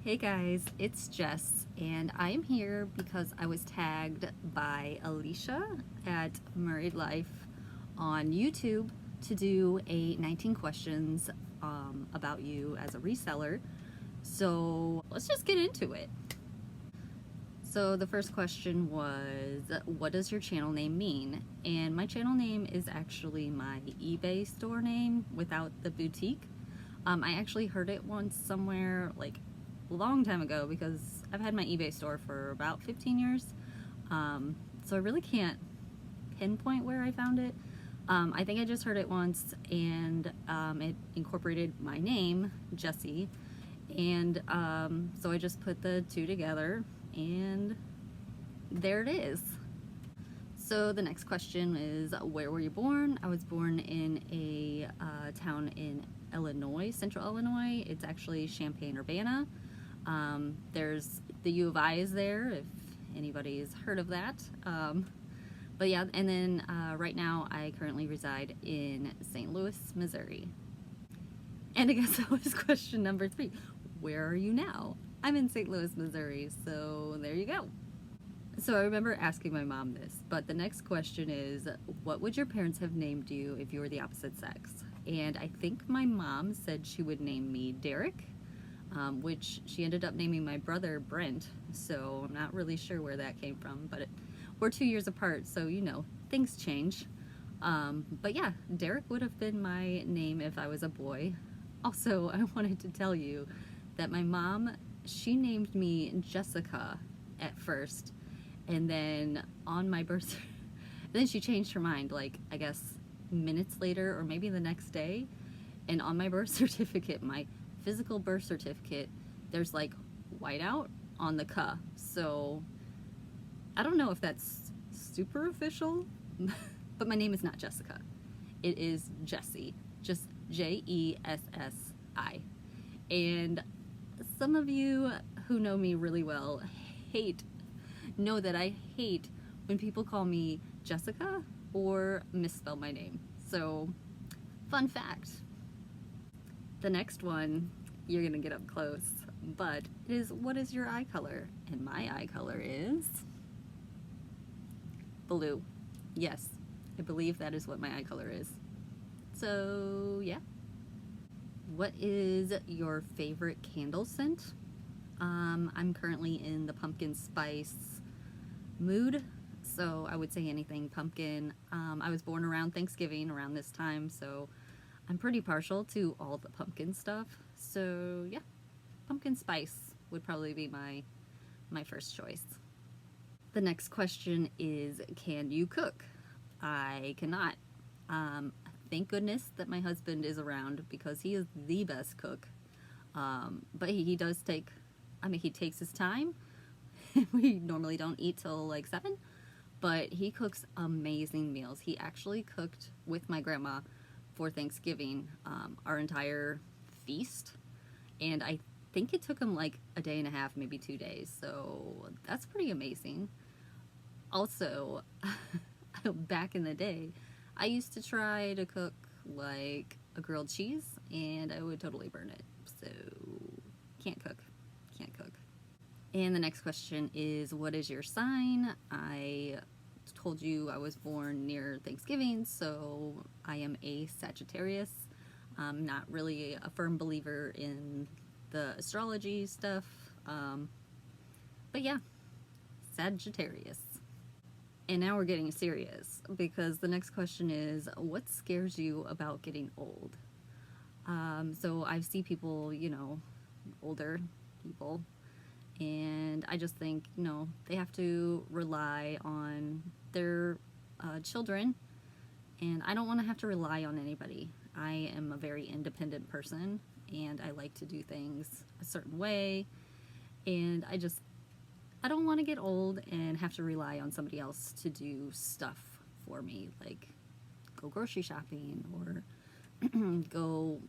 Hey guys, it's Jess, and I am here because I was tagged by Alicia at Married Life on YouTube to do a 19 questions about you as a reseller. So let's just get into it. So the first question was, what does your channel name mean? And my channel name is actually my eBay store name without the boutique. I actually heard it once somewhere like a long time ago because I've had my eBay store for about 15 years. So I really can't pinpoint where I found it. I think I just heard it once, and it incorporated my name, Jessie, and so I just put the two together, and there it is. So the next question is, where were you born? I was born in a town in Illinois, central Illinois. It's actually Champaign-Urbana. There's the U of I is there, if anybody's heard of that. But yeah, and then right now I currently reside in St. Louis, Missouri. And I guess that was question number 3. Where are you now? I'm in St. Louis, Missouri, so there you go. So I remember asking my mom this, but the next question is, what would your parents have named you if you were the opposite sex? And I think my mom said she would name me Derek, which she ended up naming my brother Brent, so I'm not really sure where that came from, but we're 2 years apart, so you know, things change. But yeah, Derek would have been my name if I was a boy. Also, I wanted to tell you that my mom, she named me Jessica at first, and then on my birth then she changed her mind, like I guess minutes later or maybe the next day, and on my birth certificate, my physical birth certificate, there's like whiteout on the "K." So I don't know if that's super official, but my name is not Jessica. It is Jessie, just Jessi. And some of you who know me really well know that I hate when people call me Jessica or misspell my name. So, fun fact. The next one, you're gonna get up close, but it is, what is your eye color? And my eye color is blue. Yes, I believe that is what my eye color is. So, yeah. What is your favorite candle scent? I'm currently in the pumpkin spice mood, so I would say anything pumpkin. I was born around Thanksgiving, around this time, so I'm pretty partial to all the pumpkin stuff. So yeah, pumpkin spice would probably be my first choice. The next question is, can you cook? I cannot. Thank goodness that my husband is around because he is the best cook. But he does take, he takes his time. We normally don't eat till like 7, but he cooks amazing meals. He actually cooked with my grandma for Thanksgiving, our entire feast, and I think it took him like a day and a half, maybe 2 days, so that's pretty amazing. Also, back in the day, I used to try to cook like a grilled cheese, and I would totally burn it, so can't cook. And the next question is, what is your sign? I told you I was born near Thanksgiving, so I am a Sagittarius. I'm not really a firm believer in the astrology stuff, but yeah, Sagittarius. And now we're getting serious, because the next question is, what scares you about getting old? So I see people, older people, and I just think, they have to rely on their children, and I don't want to have to rely on anybody. I am a very independent person, and I like to do things a certain way, and I don't want to get old and have to rely on somebody else to do stuff for me, like go grocery shopping or go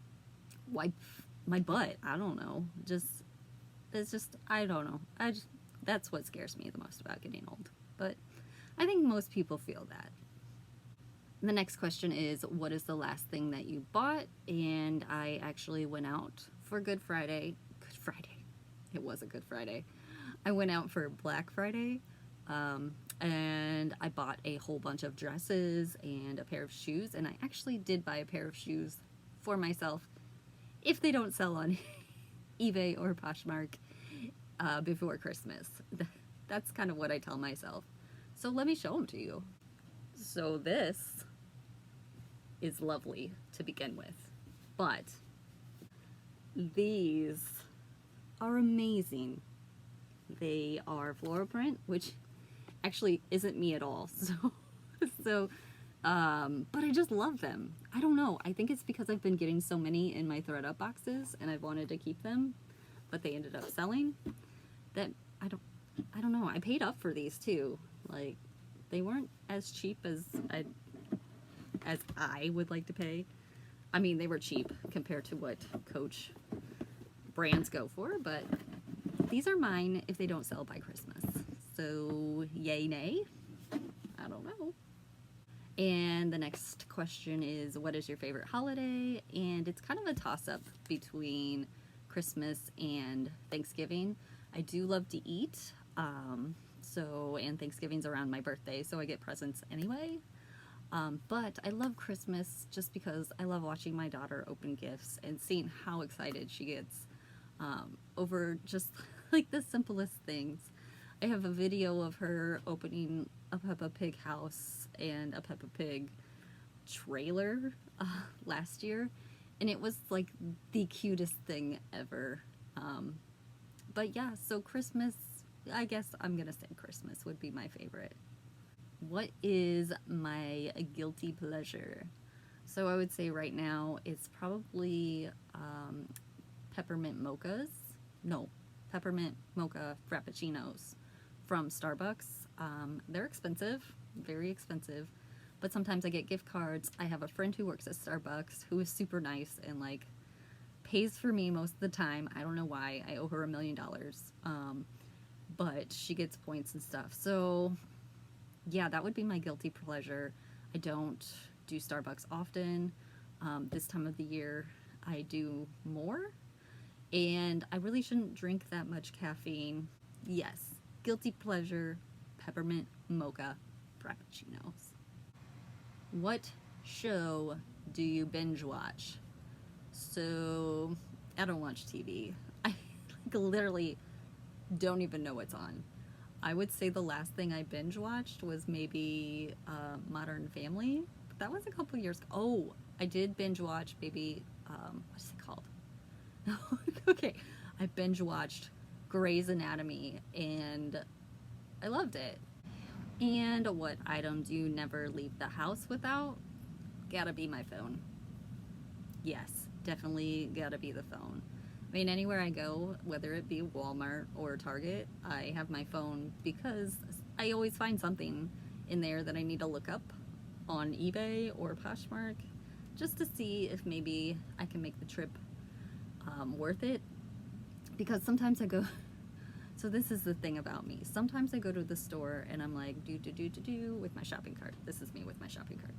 wipe my butt. I don't know. I don't know. That's what scares me the most about getting old. But I think most people feel that. The next question is, what is the last thing that you bought? And I actually went out for Good Friday. It it was a Good Friday. I went out for Black Friday, and I bought a whole bunch of dresses and a pair of shoes, and I actually did buy a pair of shoes for myself if they don't sell on eBay or Poshmark before Christmas. That's kind of what I tell myself. So let me show them to you. So this is lovely to begin with, but these are amazing. They are floral print, which actually isn't me at all. But I just love them. I don't know. I think it's because I've been getting so many in my ThredUp boxes and I've wanted to keep them, but they ended up selling. That I don't know. I paid up for these too. Like, they weren't as cheap as I would like to pay. I mean, they were cheap compared to what Coach brands go for, but these are mine if they don't sell by Christmas. So, yay, nay? I don't know. And the next question is, what is your favorite holiday? And it's kind of a toss-up between Christmas and Thanksgiving. I do love to eat, and Thanksgiving's around my birthday, so I get presents anyway. But I love Christmas just because I love watching my daughter open gifts and seeing how excited she gets over just like the simplest things. I have a video of her opening a Peppa Pig house and a Peppa Pig trailer last year, and it was like the cutest thing ever. But yeah, so Christmas, I guess I'm gonna say Christmas would be my favorite. What is my guilty pleasure? So I would say right now it's probably peppermint mochas. No, peppermint mocha frappuccinos from Starbucks. They're expensive, very expensive, but sometimes I get gift cards. I have a friend who works at Starbucks who is super nice and like pays for me most of the time. I don't know why. I owe her $1 million. But she gets points and stuff. So yeah, that would be my guilty pleasure. I don't do Starbucks often. This time of the year I do more, and I really shouldn't drink that much caffeine. Yes, guilty pleasure, peppermint mocha frappuccinos. What show do you binge watch? So I don't watch TV. I like literally don't even know what's on. I would say the last thing I binge watched was maybe Modern Family. But that was a couple years ago. Oh, I did binge watch what's it called? Okay, I binge watched Grey's Anatomy and I loved it. And what item do you never leave the house without? Gotta be my phone. Yes, definitely gotta be the phone. I mean, anywhere I go, whether it be Walmart or Target, I have my phone because I always find something in there that I need to look up on eBay or Poshmark just to see if maybe I can make the trip worth it. Because sometimes I go, so this is the thing about me. Sometimes I go to the store and I'm like, do with my shopping cart. This is me with my shopping cart.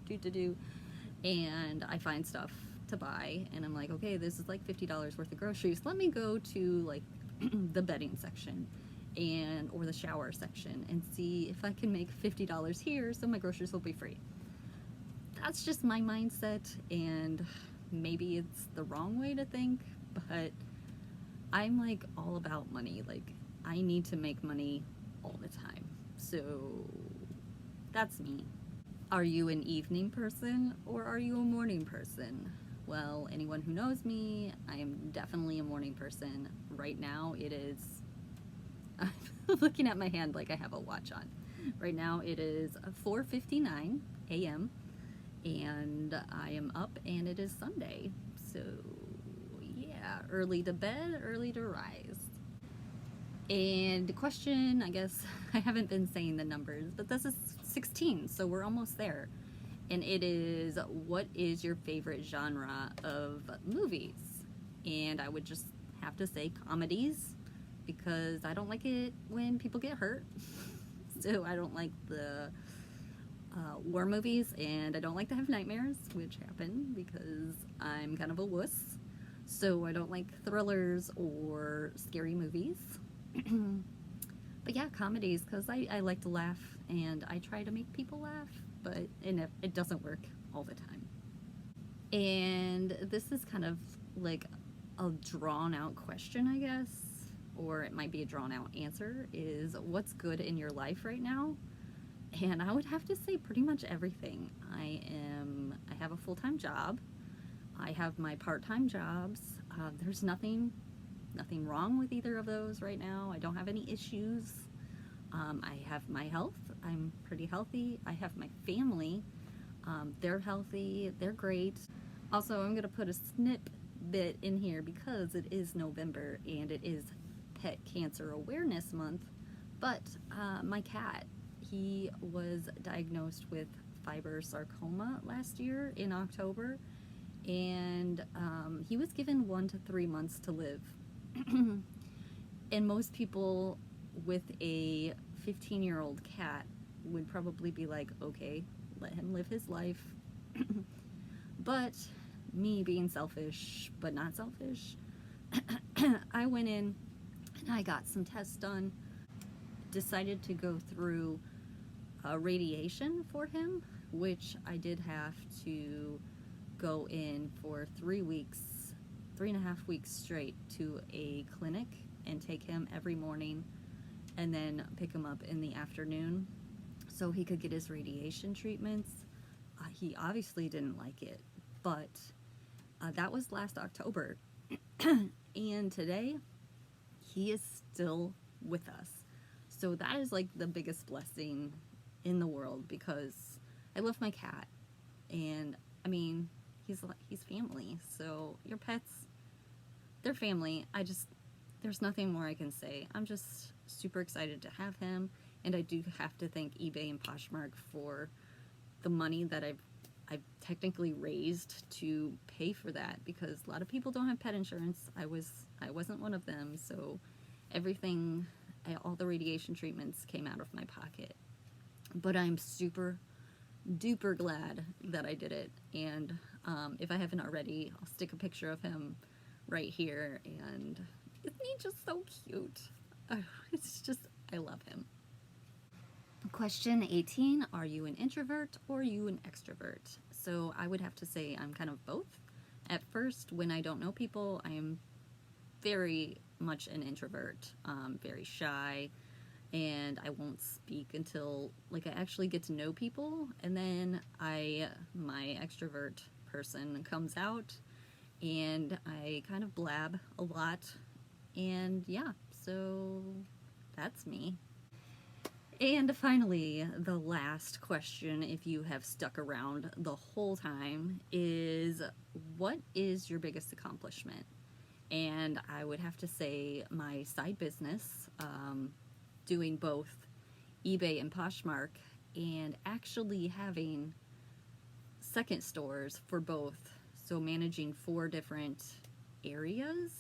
And I find stuff to buy and I'm like, okay, this is like $50 worth of groceries. Let me go to like the bedding section or the shower section and see if I can make $50 here so my groceries will be free. That's just my mindset, and maybe it's the wrong way to think, but I'm like all about money. Like, I need to make money all the time. So that's me. Are you an evening person or are you a morning person? Well, anyone who knows me, I am definitely a morning person. Right now it is, I'm looking at my hand like I have a watch on. Right now it is 4:59 a.m. and I am up and it is Sunday. So yeah, early to bed, early to rise. And the question, I guess, I haven't been saying the numbers, but this is 16, so we're almost there. And it is, what is your favorite genre of movies? And I would just have to say comedies, because I don't like it when people get hurt. So I don't like the war movies, and I don't like to have nightmares, which happen because I'm kind of a wuss. So I don't like thrillers or scary movies. But yeah, comedies, because I like to laugh and I try to make people laugh, but it doesn't work all the time. And this is kind of like a drawn out question, I guess, or it might be a drawn out answer, is what's good in your life right now? And I would have to say pretty much everything. I have a full-time job. I have my part-time jobs. There's nothing wrong with either of those right now. I don't have any issues. I have my health. I'm pretty healthy. I have my family. They're healthy. They're great. Also, I'm going to put a snippet in here because it is November and it is Pet Cancer Awareness Month. But my cat, he was diagnosed with fibrosarcoma last year in October, and he was given 1 to 3 months to live. And most people with a 15-year-old cat would probably be like, okay, let him live his life. But me being selfish, but not selfish, I went in and I got some tests done, decided to go through radiation for him, which I did have to go in for 3.5 weeks straight to a clinic and take him every morning and then pick him up in the afternoon so he could get his radiation treatments. He obviously didn't like it, but that was last October. And today he is still with us. So that is like the biggest blessing in the world, because I love my cat, and I mean, he's family. So your pets, they're family. There's nothing more I can say. I'm just super excited to have him, and I do have to thank eBay and Poshmark for the money that I've technically raised to pay for that, because a lot of people don't have pet insurance. I wasn't one of them, so everything, all the radiation treatments came out of my pocket. But I'm super duper glad that I did it, and if I haven't already, I'll stick a picture of him right here. And isn't he just so cute? It's just, I love him. Question 18, are you an introvert or are you an extrovert? So I would have to say I'm kind of both. At first, when I don't know people, I am very much an introvert, very shy, and I won't speak until like I actually get to know people, and then my extrovert person comes out and I kind of blab a lot, and yeah, so that's me. And finally, the last question, if you have stuck around the whole time, is what is your biggest accomplishment? And I would have to say my side business, doing both eBay and Poshmark, and actually having second stores for both. So managing 4 different areas,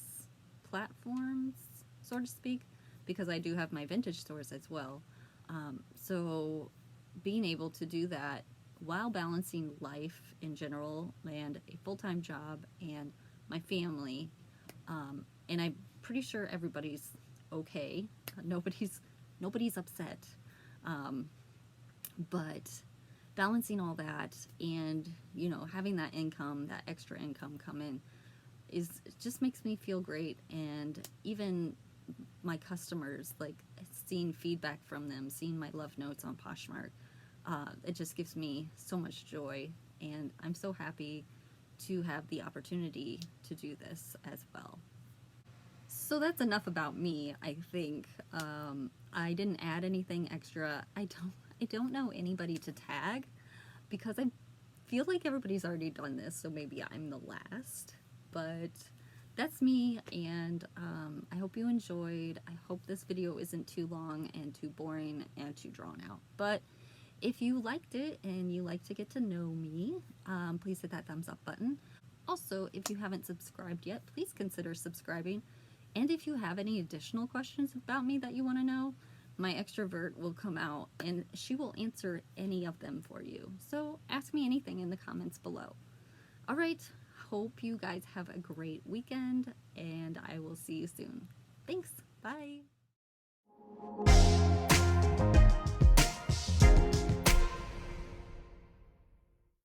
platforms, so to speak, because I do have my vintage stores as well. So being able to do that while balancing life in general and a full-time job and my family, and I'm pretty sure everybody's okay. Nobody's upset. But balancing all that and, you know, having that income, that extra income come in, just makes me feel great. And even my customers, like seeing feedback from them, seeing my love notes on Poshmark, it just gives me so much joy, and I'm so happy to have the opportunity to do this as well. So that's enough about me, I think. I didn't add anything extra. I don't know anybody to tag, because I feel like everybody's already done this, so maybe I'm the last. But that's me, and I hope you enjoyed. I hope this video isn't too long and too boring and too drawn out. But if you liked it and you like to get to know me, please hit that thumbs up button. Also, if you haven't subscribed yet, please consider subscribing. And if you have any additional questions about me that you want to know, my extrovert will come out and she will answer any of them for you. So ask me anything in the comments below. All right, hope you guys have a great weekend, and I will see you soon. Thanks. Bye.